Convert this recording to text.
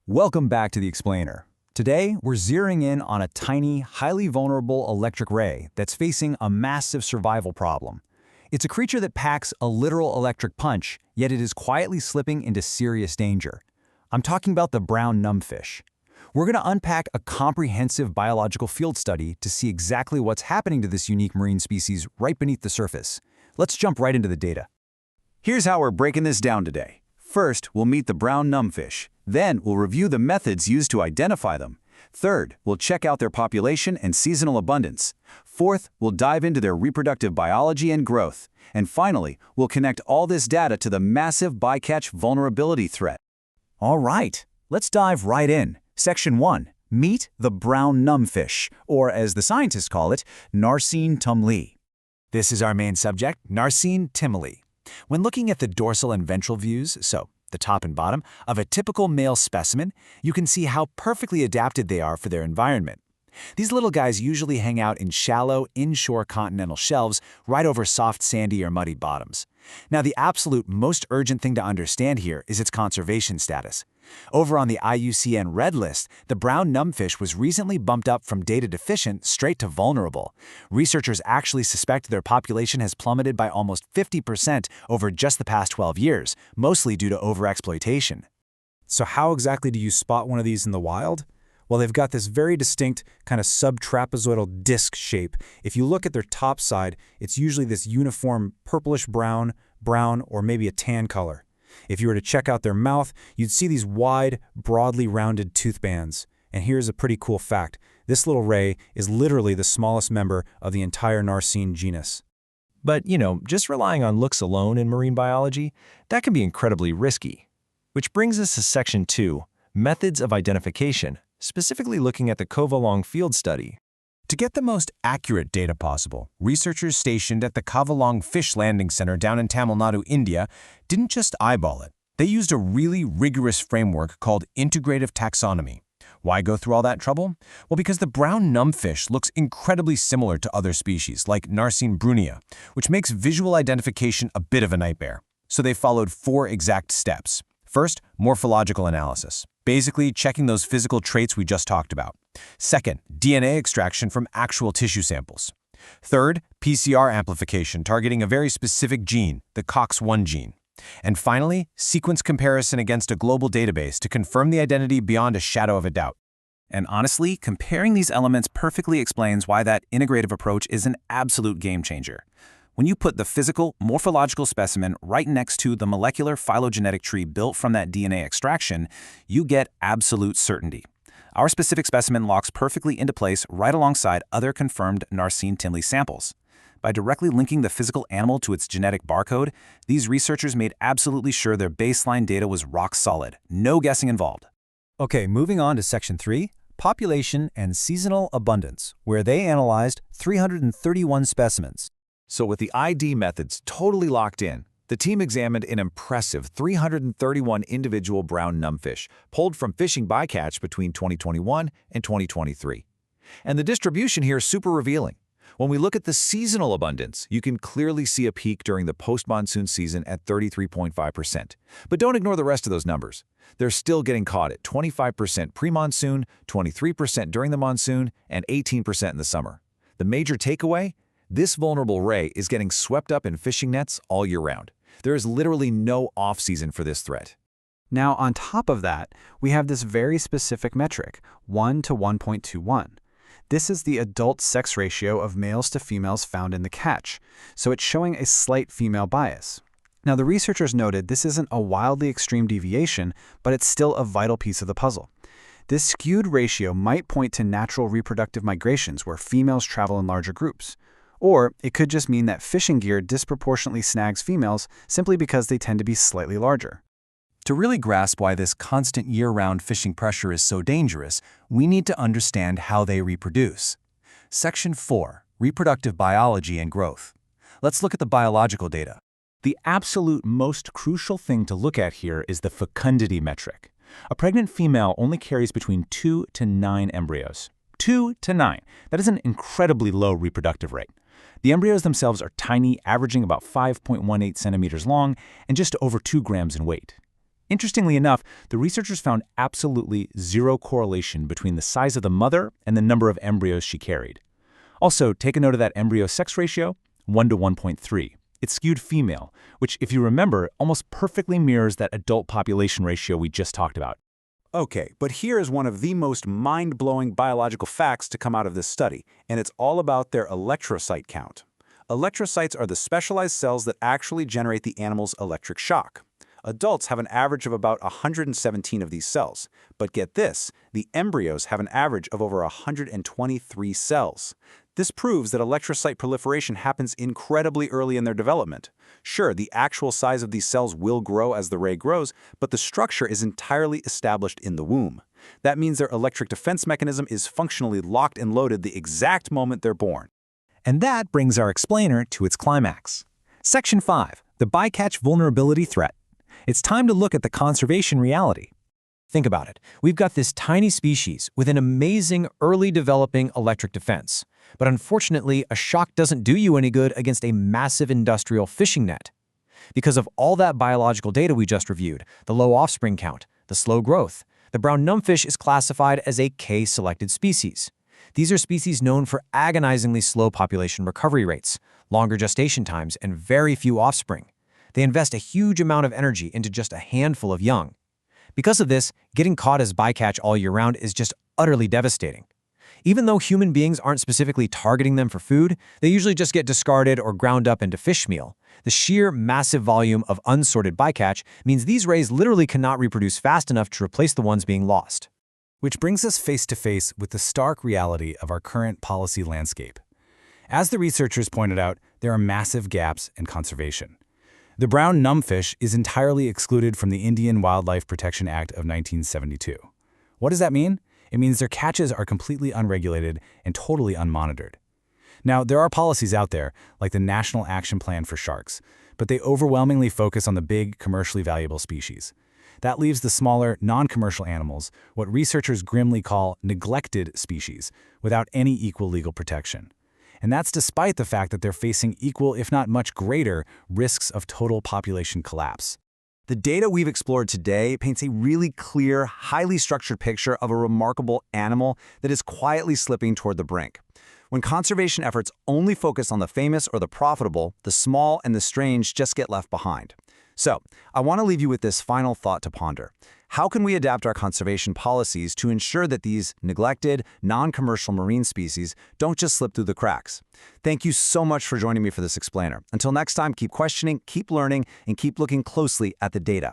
Welcome back to The Explainer. Today, we're zeroing in on a tiny, highly vulnerable electric ray that's facing a massive survival problem. It's a creature that packs a literal electric punch, yet it is quietly slipping into serious danger. I'm talking about the brown numbfish. We're going to unpack a comprehensive biological field study to see exactly what's happening to this unique marine species right beneath the surface. Let's jump right into the data. Here's how we're breaking this down today. First, we'll meet the brown numbfish. Then, we'll review the methods used to identify them. Third, we'll check out their population and seasonal abundance. Fourth, we'll dive into their reproductive biology and growth. And finally, we'll connect all this data to the massive bycatch vulnerability threat. All right, let's dive right in. Section 1. Meet the brown numbfish, or as the scientists call it, Narcine timlei. This is our main subject, Narcine timlei. When looking at the dorsal and ventral views, so the top and bottom, of a typical male specimen, you can see how perfectly adapted they are for their environment. These little guys usually hang out in shallow, inshore continental shelves right over soft sandy or muddy bottoms. Now, the absolute most urgent thing to understand here is its conservation status. Over on the IUCN Red List, the brown numbfish was recently bumped up from data deficient straight to vulnerable. Researchers actually suspect their population has plummeted by almost 50% over just the past 12 years, mostly due to overexploitation. So how exactly do you spot one of these in the wild? Well, they've got this very distinct kind of subtrapezoidal disc shape. If you look at their top side, it's usually this uniform purplish brown, or maybe a tan color. If you were to check out their mouth, you'd see these wide, broadly rounded tooth bands. And here's a pretty cool fact. This little ray is literally the smallest member of the entire Narcine genus. But, just relying on looks alone in marine biology, that can be incredibly risky. Which brings us to Section 2, Methods of Identification, specifically looking at the Covalong field study. To get the most accurate data possible, researchers stationed at the Covalong Fish Landing Center down in Tamil Nadu, India, didn't just eyeball it. They used a really rigorous framework called integrative taxonomy. Why go through all that trouble? Well, because the brown numbfish looks incredibly similar to other species, like Narcine brunea, which makes visual identification a bit of a nightmare. So they followed 4 exact steps. First, morphological analysis, basically checking those physical traits we just talked about. Second, DNA extraction from actual tissue samples. Third, PCR amplification targeting a very specific gene, the COX-1 gene. And finally, sequence comparison against a global database to confirm the identity beyond a shadow of a doubt. And honestly, comparing these elements perfectly explains why that integrative approach is an absolute game changer. When you put the physical, morphological specimen right next to the molecular phylogenetic tree built from that DNA extraction, you get absolute certainty. Our specific specimen locks perfectly into place right alongside other confirmed Narcine timlei samples. By directly linking the physical animal to its genetic barcode, these researchers made absolutely sure their baseline data was rock solid, no guessing involved. Okay, moving on to Section 3, Population and Seasonal Abundance, where they analyzed 331 specimens. So with the ID methods totally locked in, the team examined an impressive 331 individual brown numbfish pulled from fishing bycatch between 2021 and 2023. And the distribution here is super revealing. When we look at the seasonal abundance, you can clearly see a peak during the post-monsoon season at 33.5%. But don't ignore the rest of those numbers. They're still getting caught at 25% pre-monsoon, 23% during the monsoon, and 18% in the summer. The major takeaway? This vulnerable ray is getting swept up in fishing nets all year round. There is literally no off-season for this threat. Now, on top of that, we have this very specific metric, 1 to 1.21. This is the adult sex ratio of males to females found in the catch, so it's showing a slight female bias. Now, the researchers noted this isn't a wildly extreme deviation, but it's still a vital piece of the puzzle. This skewed ratio might point to natural reproductive migrations where females travel in larger groups. Or it could just mean that fishing gear disproportionately snags females simply because they tend to be slightly larger. To really grasp why this constant year-round fishing pressure is so dangerous, we need to understand how they reproduce. Section 4, Reproductive Biology and Growth. Let's look at the biological data. The absolute most crucial thing to look at here is the fecundity metric. A pregnant female only carries between 2 to 9 embryos. 2 to 9. That is an incredibly low reproductive rate. The embryos themselves are tiny, averaging about 5.18 centimeters long and just over 2 grams in weight. Interestingly enough, the researchers found absolutely zero correlation between the size of the mother and the number of embryos she carried. Also, take a note of that embryo sex ratio, 1 to 1.3. It's skewed female, which, if you remember, almost perfectly mirrors that adult population ratio we just talked about. Okay, but here is one of the most mind-blowing biological facts to come out of this study, and it's all about their electrocyte count. Electrocytes are the specialized cells that actually generate the animal's electric shock. Adults have an average of about 117 of these cells, but get this, the embryos have an average of over 123 cells. This proves that electrocyte proliferation happens incredibly early in their development. Sure, the actual size of these cells will grow as the ray grows, but the structure is entirely established in the womb. That means their electric defense mechanism is functionally locked and loaded the exact moment they're born. And that brings our explainer to its climax. Section 5, the bycatch vulnerability threat. It's time to look at the conservation reality. Think about it. We've got this tiny species with an amazing early developing electric defense. But unfortunately, a shock doesn't do you any good against a massive industrial fishing net. Because of all that biological data we just reviewed, the low offspring count, the slow growth, the brown numbfish is classified as a K-selected species. These are species known for agonizingly slow population recovery rates, longer gestation times, and very few offspring. They invest a huge amount of energy into just a handful of young. Because of this, getting caught as bycatch all year round is just utterly devastating. Even though human beings aren't specifically targeting them for food, they usually just get discarded or ground up into fish meal. The sheer massive volume of unsorted bycatch means these rays literally cannot reproduce fast enough to replace the ones being lost. Which brings us face to face with the stark reality of our current policy landscape. As the researchers pointed out, there are massive gaps in conservation. The brown numbfish is entirely excluded from the Indian Wildlife Protection Act of 1972. What does that mean? It means their catches are completely unregulated and totally unmonitored. Now, there are policies out there, like the National Action Plan for Sharks, but they overwhelmingly focus on the big, commercially valuable species. That leaves the smaller, non-commercial animals, what researchers grimly call neglected species, without any equal legal protection. And that's despite the fact that they're facing equal, if not much greater, risks of total population collapse. The data we've explored today paints a really clear, highly structured picture of a remarkable animal that is quietly slipping toward the brink. When conservation efforts only focus on the famous or the profitable, the small and the strange just get left behind. So, I want to leave you with this final thought to ponder. How can we adapt our conservation policies to ensure that these neglected, non-commercial marine species don't just slip through the cracks? Thank you so much for joining me for this explainer. Until next time, keep questioning, keep learning, and keep looking closely at the data.